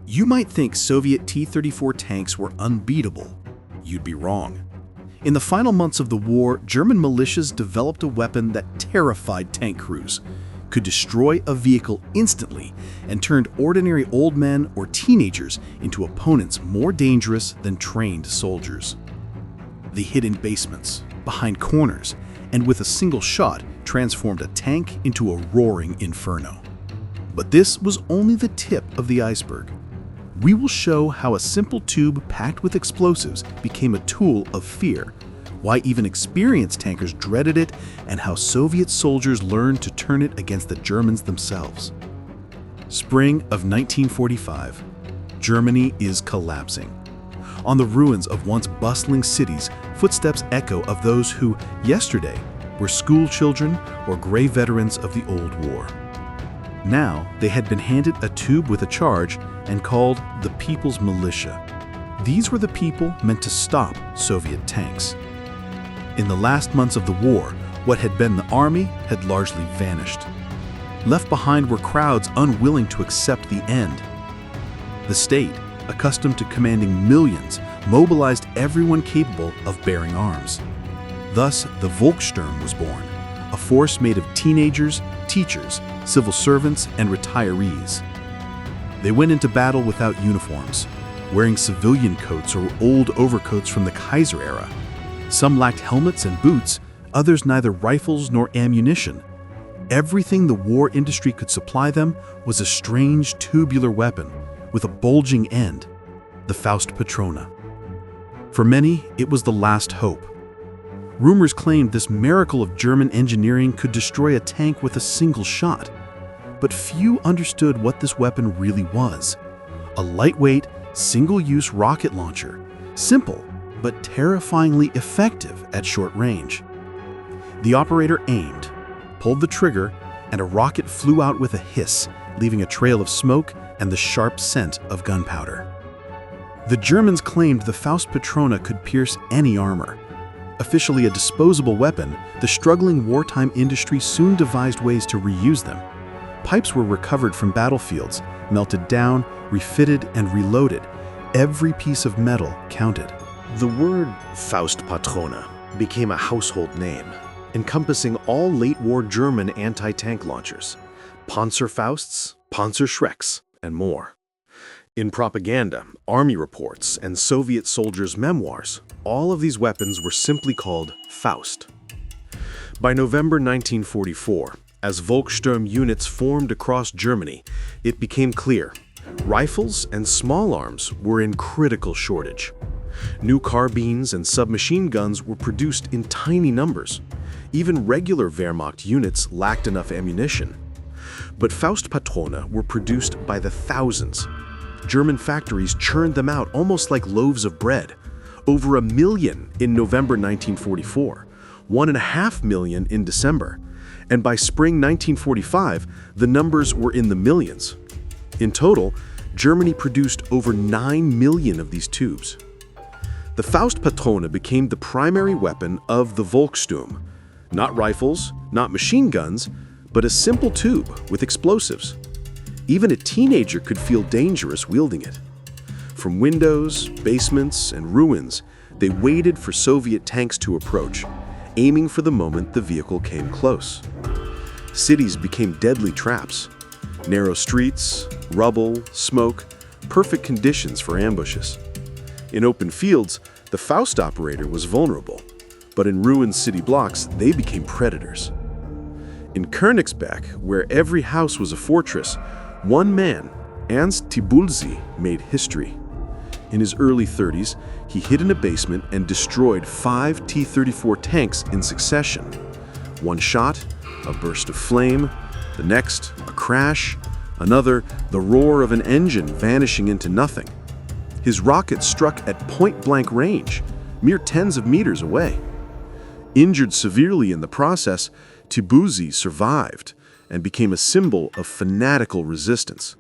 You might think Soviet T-34 tanks were unbeatable. You'd be wrong. In the final months of the war, German militias developed a weapon that terrified tank crews, could destroy a vehicle instantly, and turned ordinary old men or teenagers into opponents more dangerous than trained soldiers. They hid in basements, behind corners, and with a single shot transformed a tank into a roaring inferno. But this was only the tip of the iceberg. We will show how a simple tube packed with explosives became a tool of fear, why even experienced tankers dreaded it, and how Soviet soldiers learned to turn it against the Germans themselves. Spring of 1945. Germany is collapsing. On the ruins of once bustling cities, footsteps echo of those who, yesterday, were school children or gray veterans of the old war. Now, they had been handed a tube with a charge and called the People's Militia. These were the people meant to stop Soviet tanks. In the last months of the war, what had been the army had largely vanished. Left behind were crowds unwilling to accept the end. The state, accustomed to commanding millions, mobilized everyone capable of bearing arms. Thus, the Volkssturm was born, a force made of teenagers, teachers, civil servants, and retirees. They went into battle without uniforms, wearing civilian coats or old overcoats from the Kaiser era. Some lacked helmets and boots, others neither rifles nor ammunition. Everything the war industry could supply them was a strange tubular weapon with a bulging end, the Faustpatrone. For many, it was the last hope. Rumors claimed this miracle of German engineering could destroy a tank with a single shot. But few understood what this weapon really was. A lightweight, single-use rocket launcher, simple but terrifyingly effective at short range. The operator aimed, pulled the trigger, and a rocket flew out with a hiss, leaving a trail of smoke and the sharp scent of gunpowder. The Germans claimed the Faustpatrone could pierce any armor. Officially a disposable weapon, the struggling wartime industry soon devised ways to reuse them. Pipes were recovered from battlefields, melted down, refitted, and reloaded. Every piece of metal counted. The word Faustpatrone became a household name, encompassing all late-war German anti-tank launchers, Panzerfausts, Panzerschrecks, and more. In propaganda, army reports, and Soviet soldiers' memoirs, all of these weapons were simply called Faust. By November 1944, as Volkssturm units formed across Germany, it became clear rifles and small arms were in critical shortage. New carbines and submachine guns were produced in tiny numbers. Even regular Wehrmacht units lacked enough ammunition. But Faustpatrone were produced by the thousands. German factories churned them out almost like loaves of bread. Over 1 million in November 1944, 1.5 million in December, and by spring 1945, the numbers were in the millions. In total, Germany produced over 9 million of these tubes. The Faustpatrone became the primary weapon of the Volkssturm. Not rifles, not machine guns, but a simple tube with explosives. Even a teenager could feel dangerous wielding it. From windows, basements, and ruins, they waited for Soviet tanks to approach, aiming for the moment the vehicle came close. Cities became deadly traps. Narrow streets, rubble, smoke, perfect conditions for ambushes. In open fields, the Faust operator was vulnerable, but in ruined city blocks, they became predators. In Königsberg, where every house was a fortress, one man, Ernst Tiburzi, made history. In his early 30s, he hid in a basement and destroyed 5 T-34 tanks in succession. One shot, a burst of flame, the next, a crash, another, the roar of an engine vanishing into nothing. His rocket struck at point-blank range, mere tens of meters away. Injured severely in the process, Tiburzi survived and became a symbol of fanatical resistance.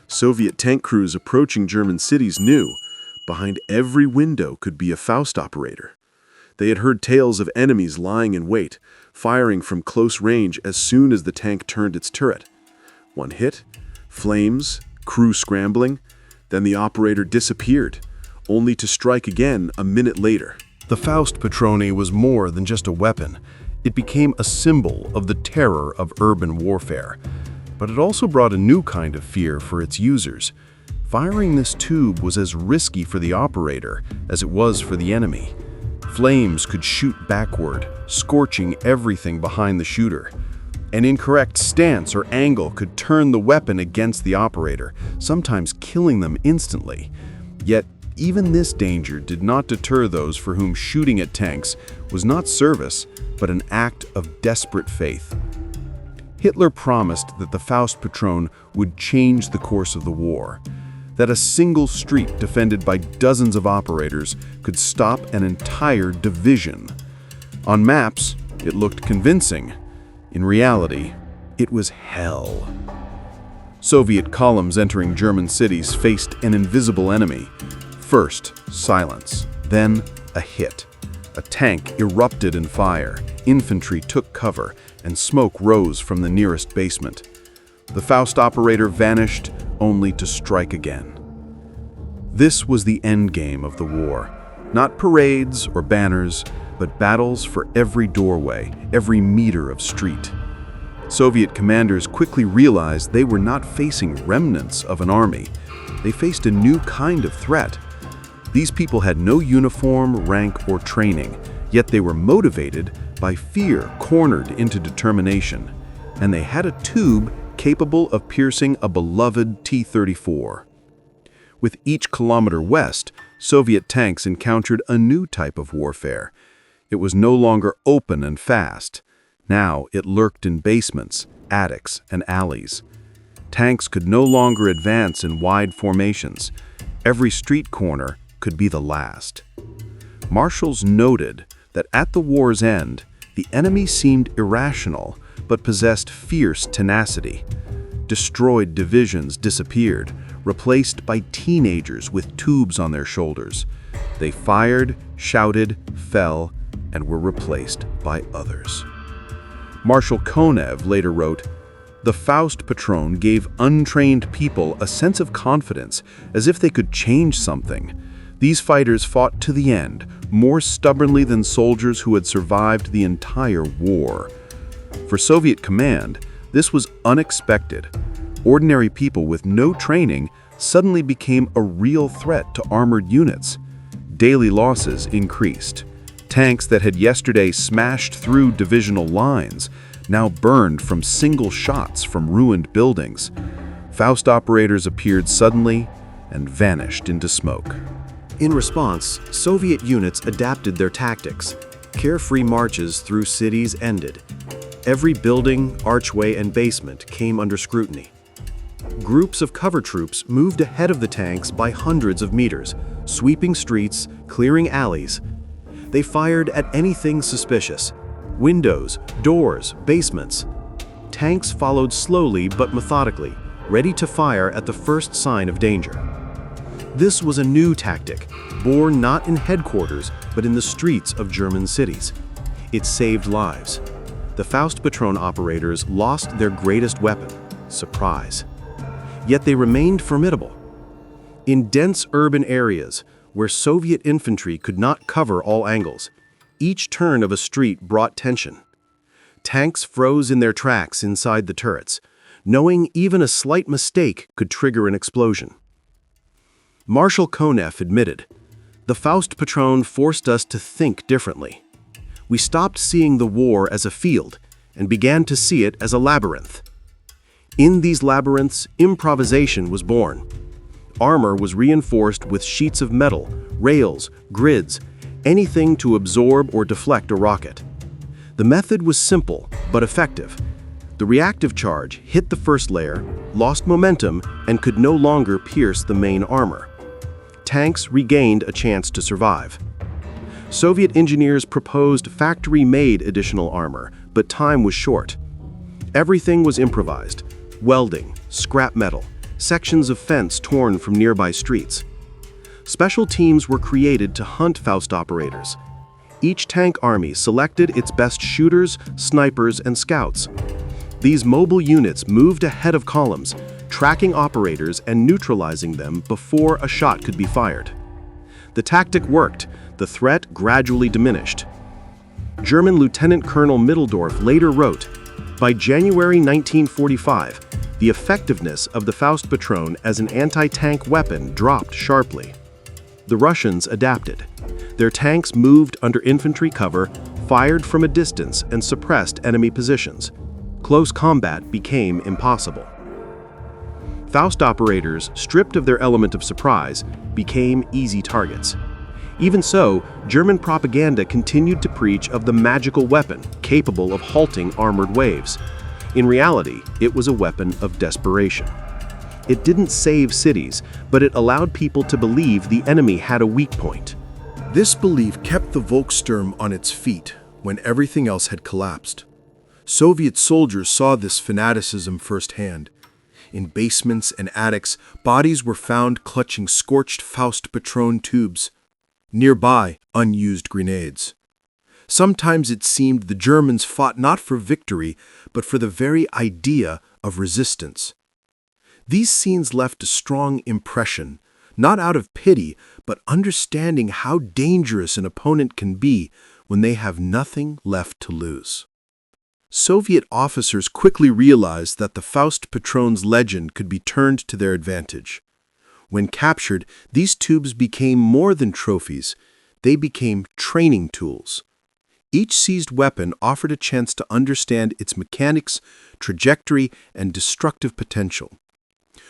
Soviet tank crews approaching German cities knew behind every window could be a Faust operator. They had heard tales of enemies lying in wait, firing from close range as soon as the tank turned its turret. One hit, flames, crew scrambling, Then the operator disappeared, only to strike again a minute later. The Faustpatrone was more than just a weapon. It became a symbol of the terror of urban warfare. But it also brought a new kind of fear for its users. Firing this tube was as risky for the operator as it was for the enemy. Flames could shoot backward, scorching everything behind the shooter. An incorrect stance or angle could turn the weapon against the operator, sometimes killing them instantly. Yet, even this danger did not deter those for whom shooting at tanks was not service, but an act of desperate faith. Hitler promised that the Faustpatrone would change the course of the war, that a single street defended by dozens of operators could stop an entire division. On maps, it looked convincing. In reality, it was hell. Soviet columns entering German cities faced an invisible enemy. First, silence, then a hit. A tank erupted in fire, infantry took cover, and smoke rose from the nearest basement. The Faust operator vanished, only to strike again. This was the endgame of the war. Not parades or banners, but battles for every doorway, every meter of street. Soviet commanders quickly realized they were not facing remnants of an army. They faced a new kind of threat. These people had no uniform, rank, or training, yet they were motivated by fear cornered into determination. And they had a tube capable of piercing a beloved T-34. With each kilometer west, Soviet tanks encountered a new type of warfare. It was no longer open and fast. Now it lurked in basements, attics, and alleys. Tanks could no longer advance in wide formations. Every street corner could be the last. Marshals noted that at the war's end, the enemy seemed irrational, but possessed fierce tenacity. Destroyed divisions disappeared, replaced by teenagers with tubes on their shoulders. They fired, shouted, fell, and were replaced by others. Marshal Konev later wrote, "The Faustpatrone gave untrained people a sense of confidence, as if they could change something. These fighters fought to the end, more stubbornly than soldiers who had survived the entire war." For Soviet command, this was unexpected. Ordinary people with no training suddenly became a real threat to armored units. Daily losses increased. Tanks that had yesterday smashed through divisional lines now burned from single shots from ruined buildings. Faust operators appeared suddenly and vanished into smoke. In response, Soviet units adapted their tactics. Carefree marches through cities ended. Every building, archway, and basement came under scrutiny. Groups of cover troops moved ahead of the tanks by hundreds of meters, sweeping streets, clearing alleys. They fired at anything suspicious: windows, doors, basements. Tanks followed slowly but methodically, ready to fire at the first sign of danger. This was a new tactic, born not in headquarters, but in the streets of German cities. It saved lives. The Faustpatrone operators lost their greatest weapon, surprise. Yet they remained formidable. In dense urban areas, where Soviet infantry could not cover all angles, each turn of a street brought tension. Tanks froze in their tracks inside the turrets, knowing even a slight mistake could trigger an explosion. Marshal Konev admitted, "The Faustpatrone forced us to think differently. We stopped seeing the war as a field and began to see it as a labyrinth. In these labyrinths, improvisation was born. Armor was reinforced with sheets of metal, rails, grids, anything to absorb or deflect a rocket. The method was simple but effective. The reactive charge hit the first layer, lost momentum, and could no longer pierce the main armor. Tanks regained a chance to survive. Soviet engineers proposed factory-made additional armor, but time was short. Everything was improvised: welding, scrap metal, sections of fence torn from nearby streets. Special teams were created to hunt Faust operators. Each tank army selected its best shooters, snipers, and scouts. These mobile units moved ahead of columns, tracking operators and neutralizing them before a shot could be fired. The tactic worked. The threat gradually diminished. German Lieutenant Colonel Middledorf later wrote, "By January 1945, the effectiveness of the Faustpatrone as an anti-tank weapon dropped sharply. The Russians adapted. Their tanks moved under infantry cover, fired from a distance, and suppressed enemy positions. Close combat became impossible." Faust operators, stripped of their element of surprise, became easy targets. Even so, German propaganda continued to preach of the magical weapon capable of halting armored waves. In reality, it was a weapon of desperation. It didn't save cities, but it allowed people to believe the enemy had a weak point. This belief kept the Volkssturm on its feet when everything else had collapsed. Soviet soldiers saw this fanaticism firsthand. In basements and attics, bodies were found clutching scorched Faustpatrone tubes. Nearby, unused grenades. Sometimes it seemed the Germans fought not for victory, but for the very idea of resistance. These scenes left a strong impression, not out of pity, but understanding how dangerous an opponent can be when they have nothing left to lose. Soviet officers quickly realized that the Faustpatrone's legend could be turned to their advantage. When captured, these tubes became more than trophies. They became training tools. Each seized weapon offered a chance to understand its mechanics, trajectory, and destructive potential.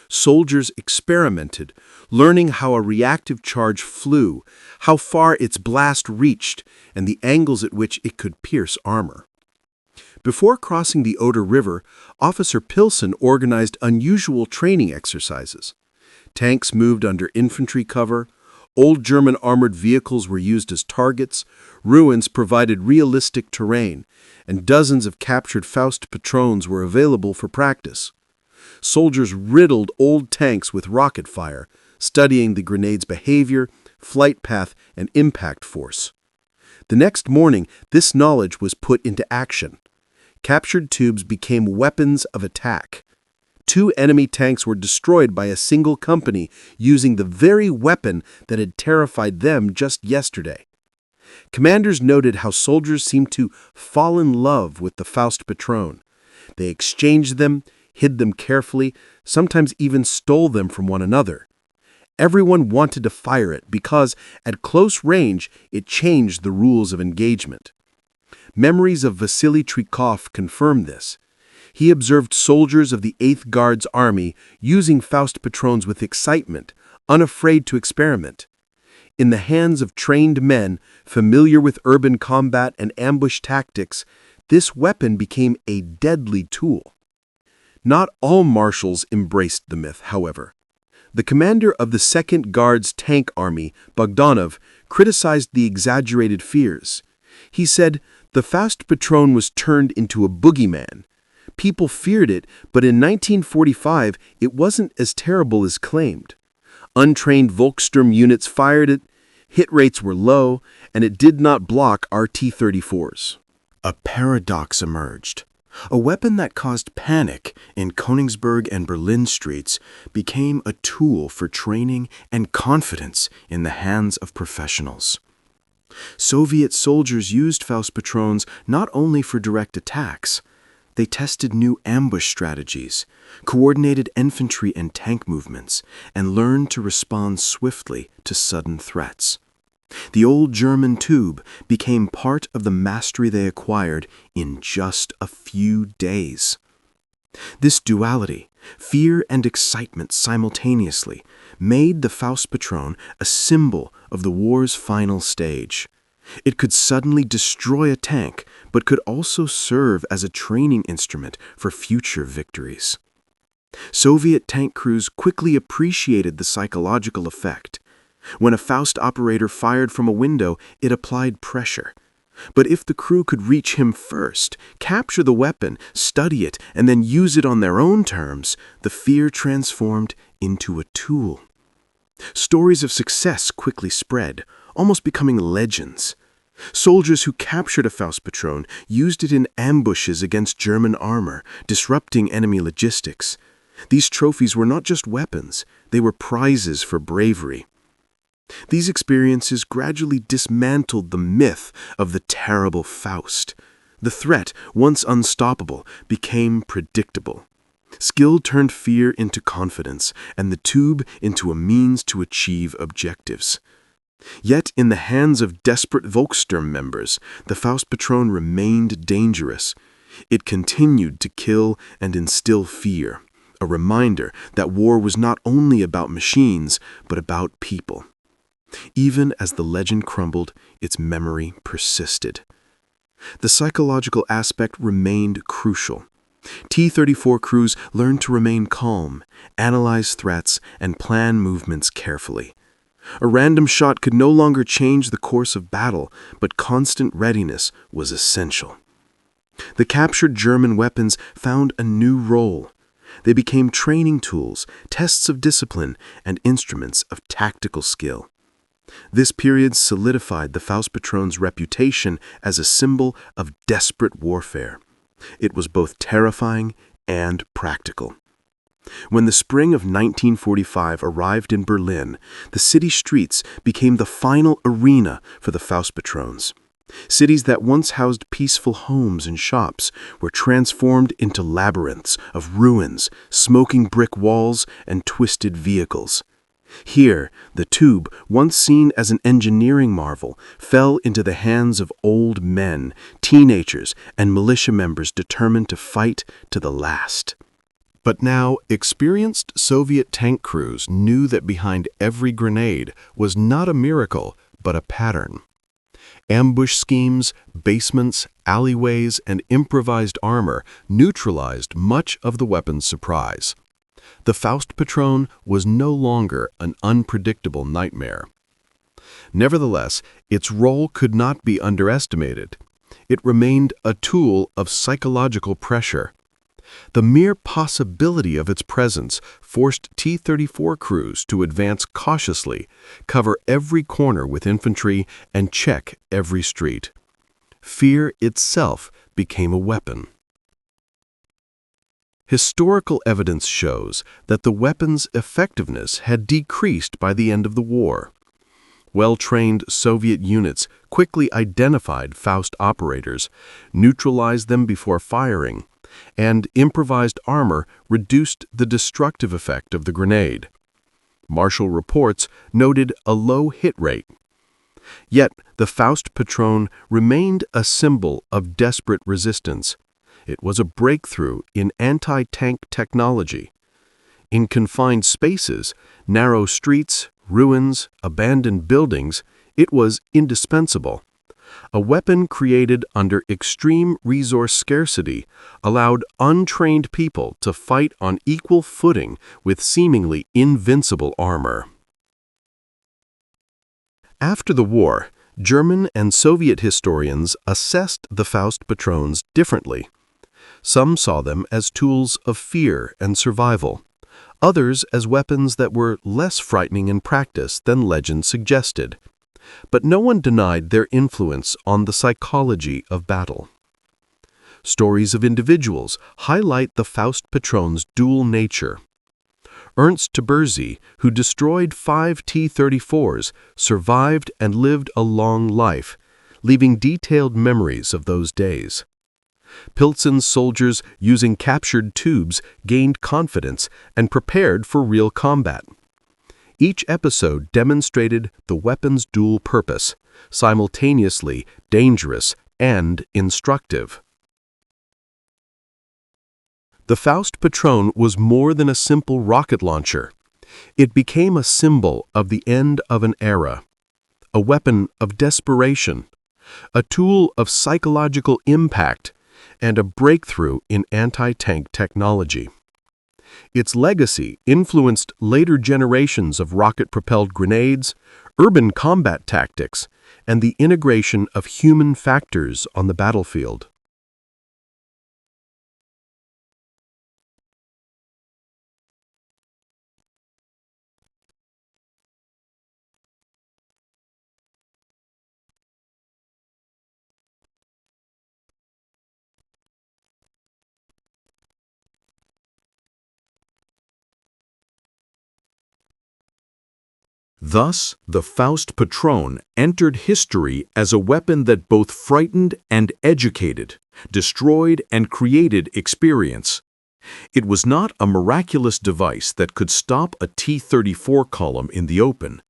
Soldiers experimented, learning how a reactive charge flew, how far its blast reached, and the angles at which it could pierce armor. Before crossing the Oder River, Officer Pilsen organized unusual training exercises. Tanks moved under infantry cover, old German armored vehicles were used as targets, ruins provided realistic terrain, and dozens of captured Faustpatrones were available for practice. Soldiers riddled old tanks with rocket fire, studying the grenade's behavior, flight path, and impact force. The next morning, this knowledge was put into action. Captured tubes became weapons of attack. 2 enemy tanks were destroyed by a single company using the very weapon that had terrified them just yesterday. Commanders noted how soldiers seemed to fall in love with the Faustpatrone. They exchanged them, hid them carefully, sometimes even stole them from one another. Everyone wanted to fire it because, at close range, it changed the rules of engagement. Memories of Vasily Trikov confirm this. He observed soldiers of the 8th Guards Army using Faustpatrones with excitement, unafraid to experiment. In the hands of trained men, familiar with urban combat and ambush tactics, this weapon became a deadly tool. Not all marshals embraced the myth, however. The commander of the 2nd Guards Tank Army, Bogdanov, criticized the exaggerated fears. He said, "The Faustpatrone was turned into a boogeyman. People feared it, but in 1945, it wasn't as terrible as claimed. Untrained Volkssturm units fired it, hit rates were low, and it did not block our T-34s. A paradox emerged. A weapon that caused panic in Königsberg and Berlin streets became a tool for training and confidence in the hands of professionals. Soviet soldiers used Faustpatrones not only for direct attacks. They tested new ambush strategies, coordinated infantry and tank movements, and learned to respond swiftly to sudden threats. The old German tube became part of the mastery they acquired in just a few days. This duality, fear and excitement simultaneously, made the Faustpatrone a symbol of the war's final stage. It could suddenly destroy a tank, but could also serve as a training instrument for future victories. Soviet tank crews quickly appreciated the psychological effect. When a Faust operator fired from a window, it applied pressure. But if the crew could reach him first, capture the weapon, study it, and then use it on their own terms, the fear transformed into a tool. Stories of success quickly spread, almost becoming legends. Soldiers who captured a Faustpatrone used it in ambushes against German armor, disrupting enemy logistics. These trophies were not just weapons, they were prizes for bravery. These experiences gradually dismantled the myth of the terrible Faust. The threat, once unstoppable, became predictable. Skill turned fear into confidence, and the tube into a means to achieve objectives. Yet, in the hands of desperate Volkssturm members, the Faustpatrone remained dangerous. It continued to kill and instill fear, a reminder that war was not only about machines, but about people. Even as the legend crumbled, its memory persisted. The psychological aspect remained crucial. T-34 crews learned to remain calm, analyze threats, and plan movements carefully. A random shot could no longer change the course of battle, but constant readiness was essential. The captured German weapons found a new role. They became training tools, tests of discipline, and instruments of tactical skill. This period solidified the Faustpatrone's reputation as a symbol of desperate warfare. It was both terrifying and practical. When the spring of 1945 arrived in Berlin, the city streets became the final arena for the Faustpatrones. Cities that once housed peaceful homes and shops were transformed into labyrinths of ruins, smoking brick walls, and twisted vehicles. Here, the tube, once seen as an engineering marvel, fell into the hands of old men, teenagers, and militia members determined to fight to the last. But now, experienced Soviet tank crews knew that behind every grenade was not a miracle, but a pattern. Ambush schemes, basements, alleyways, and improvised armor neutralized much of the weapon's surprise. The Faustpatrone was no longer an unpredictable nightmare. Nevertheless, its role could not be underestimated. It remained a tool of psychological pressure. The mere possibility of its presence forced T-34 crews to advance cautiously, cover every corner with infantry, and check every street. Fear itself became a weapon. Historical evidence shows that the weapon's effectiveness had decreased by the end of the war. Well-trained Soviet units quickly identified Faust operators, neutralized them before firing, and improvised armor reduced the destructive effect of the grenade. Marshal reports noted a low hit rate. Yet the Faustpatrone remained a symbol of desperate resistance. It was a breakthrough in anti-tank technology. In confined spaces, narrow streets, ruins, abandoned buildings, it was indispensable. A weapon created under extreme resource scarcity allowed untrained people to fight on equal footing with seemingly invincible armor. After the war, German and Soviet historians assessed the Faustpatrones differently. Some saw them as tools of fear and survival, others as weapons that were less frightening in practice than legend suggested. But no one denied their influence on the psychology of battle. Stories of individuals highlight the Faustpatrone's dual nature. Ernst Tiburzi, who destroyed 5 T-34s, survived and lived a long life, leaving detailed memories of those days. Pilsen's soldiers, using captured tubes, gained confidence and prepared for real combat. Each episode demonstrated the weapon's dual purpose, simultaneously dangerous and instructive. The Faustpatrone was more than a simple rocket launcher. It became a symbol of the end of an era, a weapon of desperation, a tool of psychological impact, and a breakthrough in anti-tank technology. Its legacy influenced later generations of rocket-propelled grenades, urban combat tactics, and the integration of human factors on the battlefield. Thus, the Faustpatrone entered history as a weapon that both frightened and educated, destroyed and created experience. It was not a miraculous device that could stop a T-34 column in the open,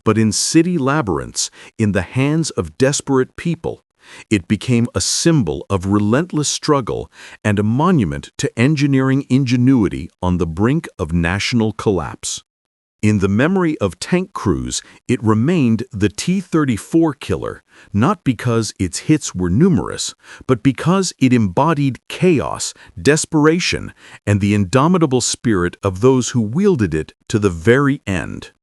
but in city labyrinths, in the hands of desperate people, it became a symbol of relentless struggle and a monument to engineering ingenuity on the brink of national collapse. In the memory of tank crews, it remained the T-34 killer, not because its hits were numerous, but because it embodied chaos, desperation, and the indomitable spirit of those who wielded it to the very end.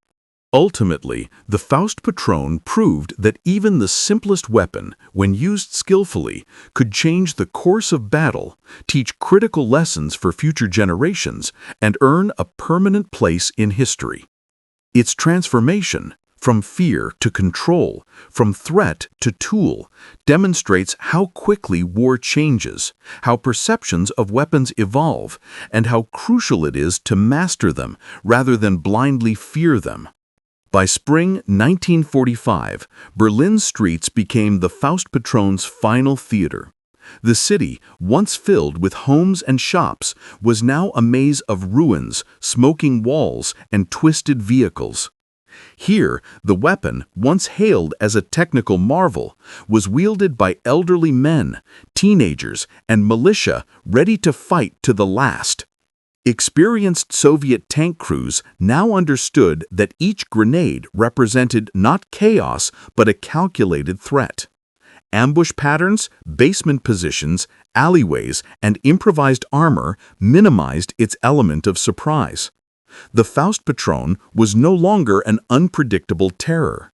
Ultimately, the Faustpatrone proved that even the simplest weapon, when used skillfully, could change the course of battle, teach critical lessons for future generations, and earn a permanent place in history. Its transformation, from fear to control, from threat to tool, demonstrates how quickly war changes, how perceptions of weapons evolve, and how crucial it is to master them rather than blindly fear them. By spring 1945, Berlin's streets became the Faustpatrone's final theater. The city, once filled with homes and shops, was now a maze of ruins, smoking walls, and twisted vehicles. Here, the weapon, once hailed as a technical marvel, was wielded by elderly men, teenagers, and militia ready to fight to the last. Experienced Soviet tank crews now understood that each grenade represented not chaos but a calculated threat. Ambush patterns, basement positions, alleyways, and improvised armor minimized its element of surprise. The Faustpatrone was no longer an unpredictable terror.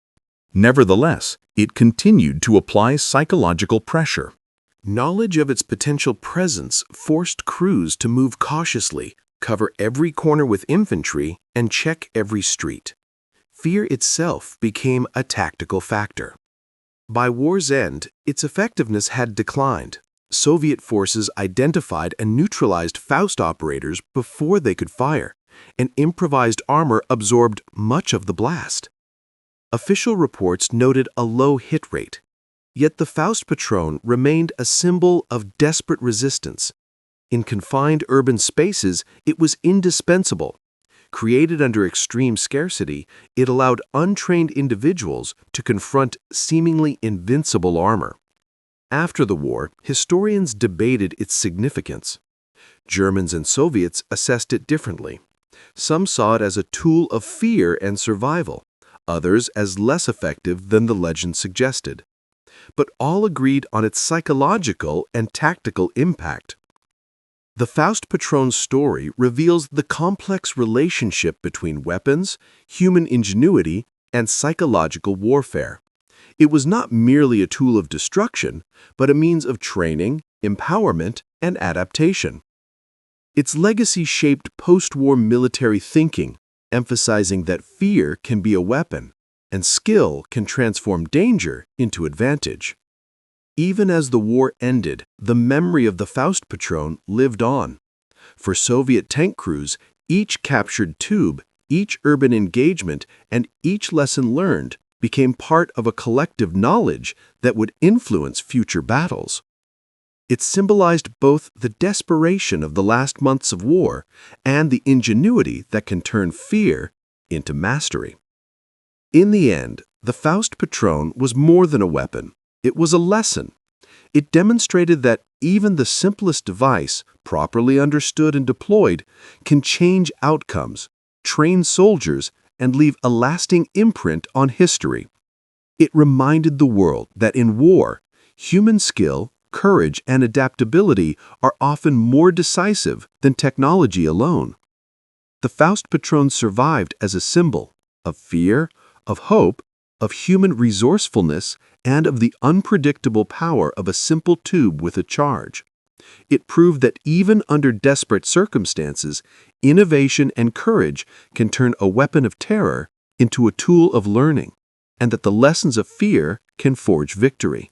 Nevertheless, it continued to apply psychological pressure. Knowledge of its potential presence forced crews to move cautiously, cover every corner with infantry, and check every street. Fear itself became a tactical factor. By war's end, its effectiveness had declined. Soviet forces identified and neutralized Faust operators before they could fire, and improvised armor absorbed much of the blast. Official reports noted a low hit rate. Yet the Faustpatrone remained a symbol of desperate resistance. In confined urban spaces, it was indispensable. Created under extreme scarcity, it allowed untrained individuals to confront seemingly invincible armor. After the war, historians debated its significance. Germans and Soviets assessed it differently. Some saw it as a tool of fear and survival, others as less effective than the legend suggested. But all agreed on its psychological and tactical impact. The Faustpatrone's story reveals the complex relationship between weapons, human ingenuity, and psychological warfare. It was not merely a tool of destruction, but a means of training, empowerment, and adaptation. Its legacy shaped post-war military thinking, emphasizing that fear can be a weapon, and skill can transform danger into advantage. Even as the war ended, the memory of the Faustpatrone lived on. For Soviet tank crews, each captured tube, each urban engagement, and each lesson learned became part of a collective knowledge that would influence future battles. It symbolized both the desperation of the last months of war and the ingenuity that can turn fear into mastery. In the end, the Faustpatrone was more than a weapon. It was a lesson. It demonstrated that even the simplest device, properly understood and deployed, can change outcomes, train soldiers, and leave a lasting imprint on history. It reminded the world that in war, human skill, courage, and adaptability are often more decisive than technology alone. The Faustpatrone survived as a symbol of fear, of hope, of human resourcefulness, and of the unpredictable power of a simple tube with a charge. It proved that even under desperate circumstances, innovation and courage can turn a weapon of terror into a tool of learning, and that the lessons of fear can forge victory.